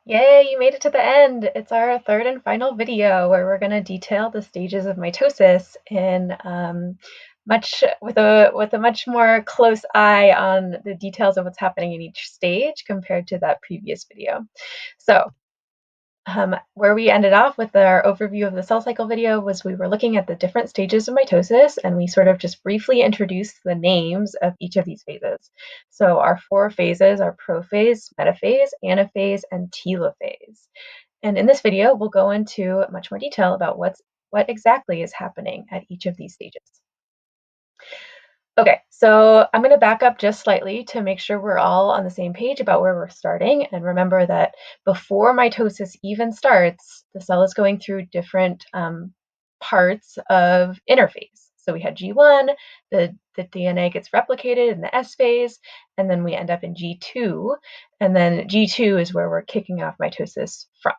Yay, you made it to the end. It's our third and final video where we're going to detail the stages of mitosis in much with a much more close eye on the details of what's happening in each stage compared to that previous video. So, where we ended off with our overview of the cell cycle video was we were looking at the different stages of mitosis, and we sort of just briefly introduced the names of each of these phases. So our four phases are prophase, metaphase, anaphase, and telophase. And in this video, we'll go into much more detail about what exactly is happening at each of these stages. Okay, so I'm going to back up just slightly to make sure we're all on the same page about where we're starting. And remember that before mitosis even starts, the cell is going through different parts of interphase. So we had G1, the DNA gets replicated in the S phase, and then we end up in G2. And then G2 is where we're kicking off mitosis from.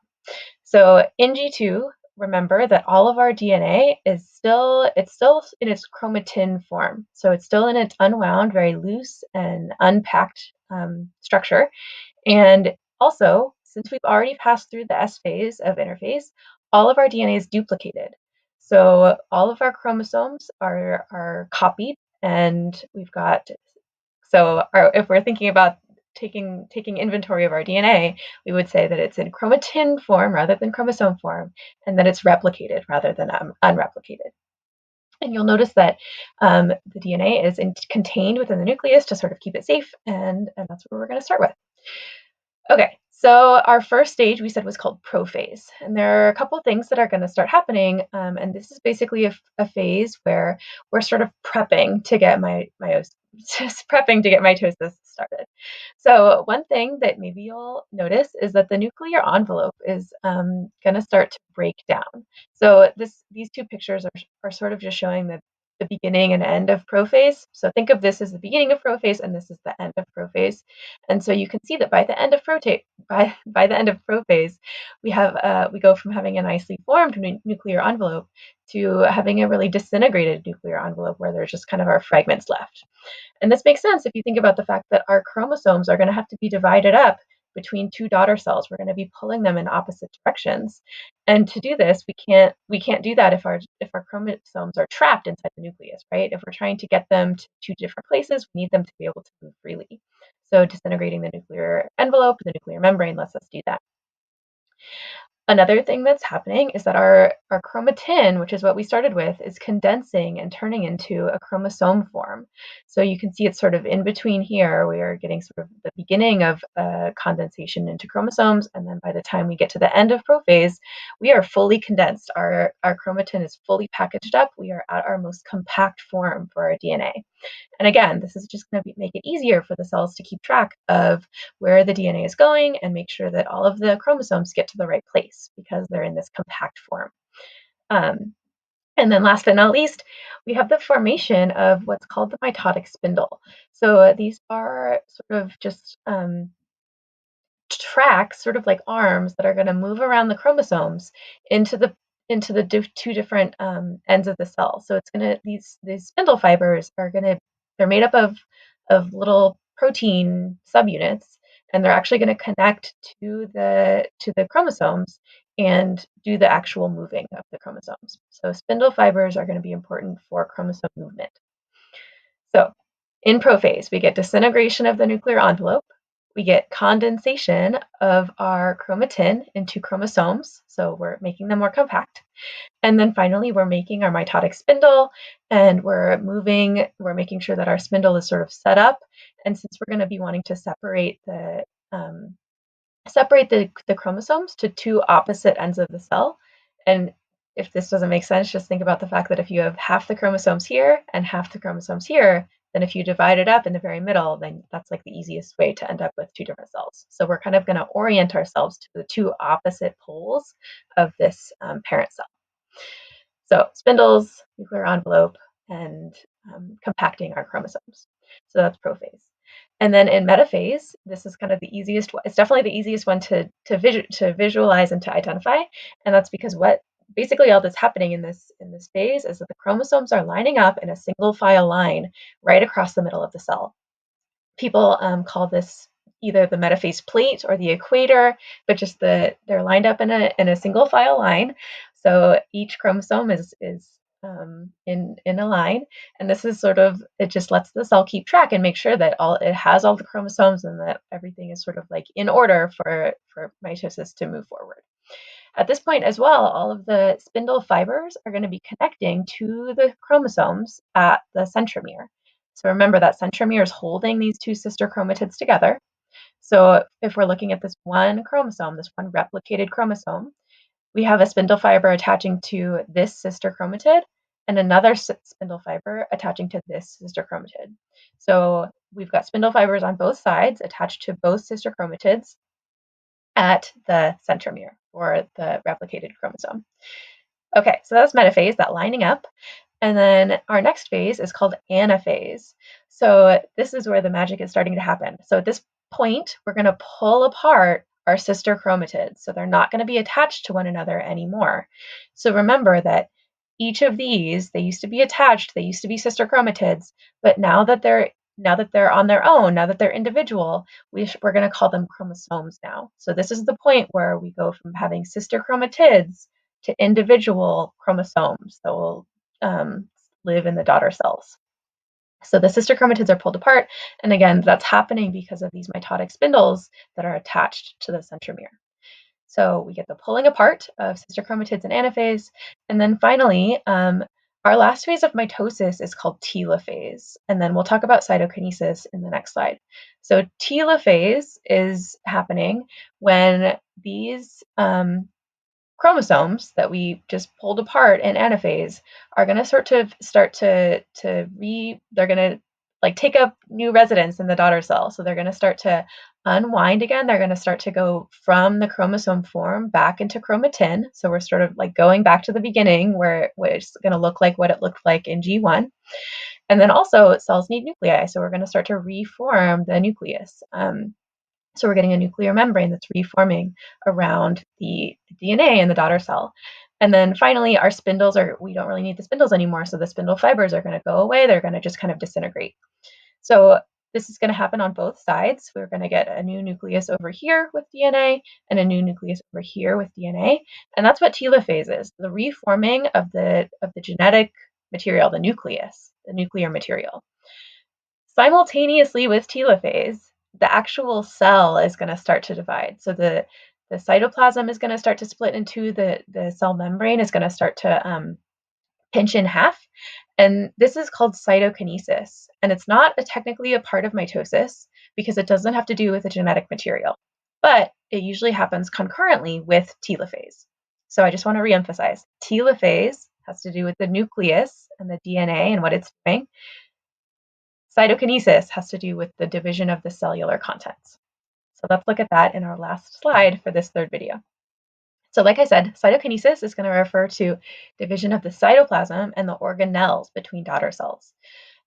So in G2, remember that all of our DNA is still in its chromatin form. So it's still in its unwound, very loose and unpacked structure. And also, since we've already passed through the S phase of interphase, all of our DNA is duplicated. So all of our chromosomes are copied, and we've got if we're thinking about taking inventory of our DNA, we would say that it's in chromatin form rather than chromosome form, and that it's replicated rather than unreplicated. And you'll notice that the DNA is contained within the nucleus to sort of keep it safe, and that's where we're going to start with. Okay, so our first stage we said was called prophase, and there are a couple things that are going to start happening, and this is basically a phase where we're sort of prepping to get prepping to get mitosis started. So one thing that maybe you'll notice is that the nuclear envelope is going to start to break down. So these two pictures are sort of just showing the beginning and end of prophase. So think of this as the beginning of prophase, and this is the end of prophase. And so you can see that by the end of prophase, we go from having a nicely formed nuclear envelope to having a really disintegrated nuclear envelope where there's just kind of our fragments left. And this makes sense if you think about the fact that our chromosomes are going to have to be divided up between two daughter cells. We're going to be pulling them in opposite directions. And to do this, we can't do that if our chromosomes are trapped inside the nucleus, right? If we're trying to get them to two different places, we need them to be able to move freely. So disintegrating the nuclear envelope, the nuclear membrane lets us do that. Another thing that's happening is that our chromatin, which is what we started with, is condensing and turning into a chromosome form. So you can see it's sort of in between here. We are getting sort of the beginning of condensation into chromosomes, and then by the time we get to the end of prophase, we are fully condensed. Our chromatin is fully packaged up. We are at our most compact form for our DNA. And again, this is just going to make it easier for the cells to keep track of where the DNA is going and make sure that all of the chromosomes get to the right place because they're in this compact form. And then last but not least, we have the formation of what's called the mitotic spindle. So these are sort of just tracks, sort of like arms, that are going to move around the chromosomes into the two different ends of the cell. So it's going to these spindle fibers are going to they're made up of little protein subunits, and they're actually going to connect to the chromosomes and do the actual moving of the chromosomes. So spindle fibers are going to be important for chromosome movement. So in prophase, we get disintegration of the nuclear envelope. We get condensation of our chromatin into chromosomes, so we're making them more compact. And then finally, we're making our mitotic spindle, and we're making sure that our spindle is sort of set up. And since we're going to be wanting to separate the chromosomes to two opposite ends of the cell, and if this doesn't make sense, just think about the fact that if you have half the chromosomes here and half the chromosomes here, then if you divide it up in the very middle, then that's like the easiest way to end up with two different cells. So we're kind of going to orient ourselves to the two opposite poles of this parent cell. So spindles, nuclear envelope, and compacting our chromosomes. So that's prophase. And then in metaphase, this is kind of the easiest one. It's definitely the easiest one to visualize and to identify. And that's because what basically all that's happening in this phase is that the chromosomes are lining up in a single file line right across the middle of the cell. People call this either the metaphase plate or the equator, but just they're lined up in a single file line. So each chromosome is in a line, and this is sort of, it just lets the cell keep track and make sure that it has all the chromosomes and that everything is sort of like in order for mitosis to move forward. At this point as well, all of the spindle fibers are going to be connecting to the chromosomes at the centromere. So remember that centromere is holding these two sister chromatids together. So if we're looking at this one chromosome, this one replicated chromosome, we have a spindle fiber attaching to this sister chromatid and another spindle fiber attaching to this sister chromatid. So we've got spindle fibers on both sides attached to both sister chromatids at the centromere or the replicated chromosome. Okay, so that's metaphase, that lining up. And then our next phase is called anaphase. So this is where the magic is starting to happen. So at this point, we're going to pull apart our sister chromatids. So they're not going to be attached to one another anymore. So remember that each of these, they used to be attached, they used to be sister chromatids, but now that they're on their own, now that they're individual, we're going to call them chromosomes now. So this is the point where we go from having sister chromatids to individual chromosomes that will live in the daughter cells. So the sister chromatids are pulled apart, and again, that's happening because of these mitotic spindles that are attached to the centromere. So we get the pulling apart of sister chromatids in anaphase, and then finally, our last phase of mitosis is called telophase, and then we'll talk about cytokinesis in the next slide. So telophase is happening when these chromosomes that we just pulled apart in anaphase are going to they're going to like take up new residence in the daughter cell. So they're going to start to unwind again. They're going to start to go from the chromosome form back into chromatin. So we're sort of like going back to the beginning where it's going to look like what it looked like in G1. And then also cells need nuclei. So we're going to start to reform the nucleus. So we're getting a nuclear membrane that's reforming around the DNA in the daughter cell. And then finally, our spindles we don't really need the spindles anymore. So the spindle fibers are going to go away. They're going to just kind of disintegrate. So this is going to happen on both sides. We're going to get a new nucleus over here with DNA and a new nucleus over here with DNA. And that's what telophase is, the reforming of the genetic material, the nucleus, the nuclear material. Simultaneously with telophase, the actual cell is going to start to divide. So the cytoplasm is going to start to split into the cell membrane is going to start to pinch in half. And this is called cytokinesis. And it's not technically a part of mitosis because it doesn't have to do with the genetic material, but it usually happens concurrently with telophase. So I just want to reemphasize, telophase has to do with the nucleus and the DNA and what it's doing. Cytokinesis has to do with the division of the cellular contents. So let's look at that in our last slide for this third video. So like I said, cytokinesis is going to refer to division of the cytoplasm and the organelles between daughter cells.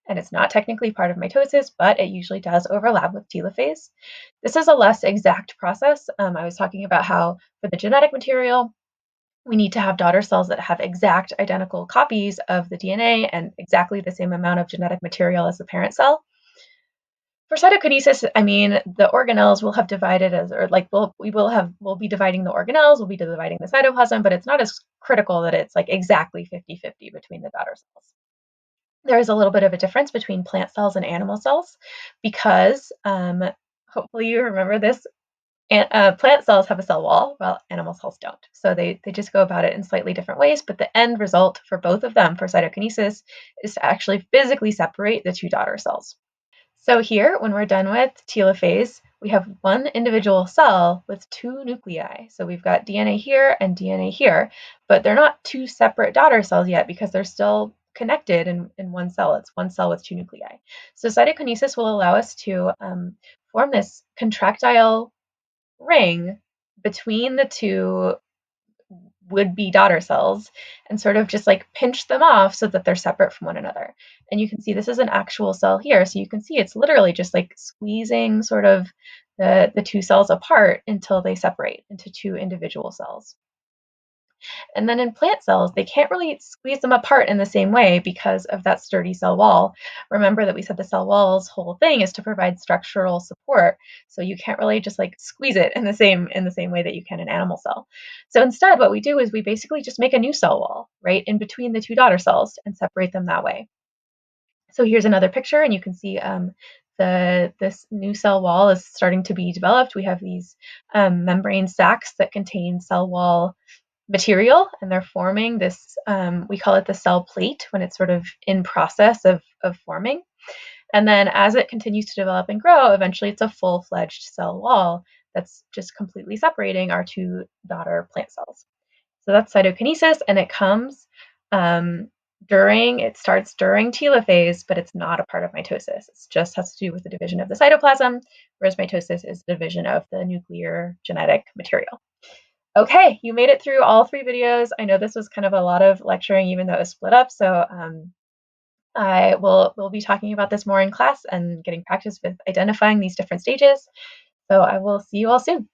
And it's not technically part of mitosis, but it usually does overlap with telophase. This is a less exact process. I was talking about how for the genetic material, we need to have daughter cells that have exact identical copies of the DNA and exactly the same amount of genetic material as the parent cell. For cytokinesis, I mean, the organelles will have divided we'll be dividing the organelles, we'll be dividing the cytoplasm, but it's not as critical that it's like exactly 50-50 between the daughter cells. There is a little bit of a difference between plant cells and animal cells because hopefully you remember this. Plant cells have a cell wall, while animal cells don't. So they just go about it in slightly different ways, but the end result for both of them for cytokinesis is to actually physically separate the two daughter cells. So here, when we're done with telophase, we have one individual cell with two nuclei. So we've got DNA here and DNA here, but they're not two separate daughter cells yet because they're still connected in one cell. It's one cell with two nuclei. So cytokinesis will allow us to form this contractile ring between the two would-be daughter cells and sort of just like pinch them off so that they're separate from one another. And you can see this is an actual cell here. So you can see it's literally just like squeezing sort of the two cells apart until they separate into two individual cells. And then in plant cells, they can't really squeeze them apart in the same way because of that sturdy cell wall. Remember that we said the cell wall's whole thing is to provide structural support. So you can't really just like squeeze it in the same way that you can an animal cell. So instead, what we do is we basically just make a new cell wall right in between the two daughter cells and separate them that way. So here's another picture, and you can see this new cell wall is starting to be developed. We have these membrane sacs that contain cell wall material, and they're forming this. We call it the cell plate when it's sort of in process of forming. And then as it continues to develop and grow, eventually it's a full-fledged cell wall that's just completely separating our two daughter plant cells. So that's cytokinesis, and it comes um, it starts during telophase, but it's not a part of mitosis. It just has to do with the division of the cytoplasm, whereas mitosis is the division of the nuclear genetic material. Okay, you made it through all three videos. I know this was kind of a lot of lecturing, even though it was split up. So we'll be talking about this more in class and getting practice with identifying these different stages. So I will see you all soon.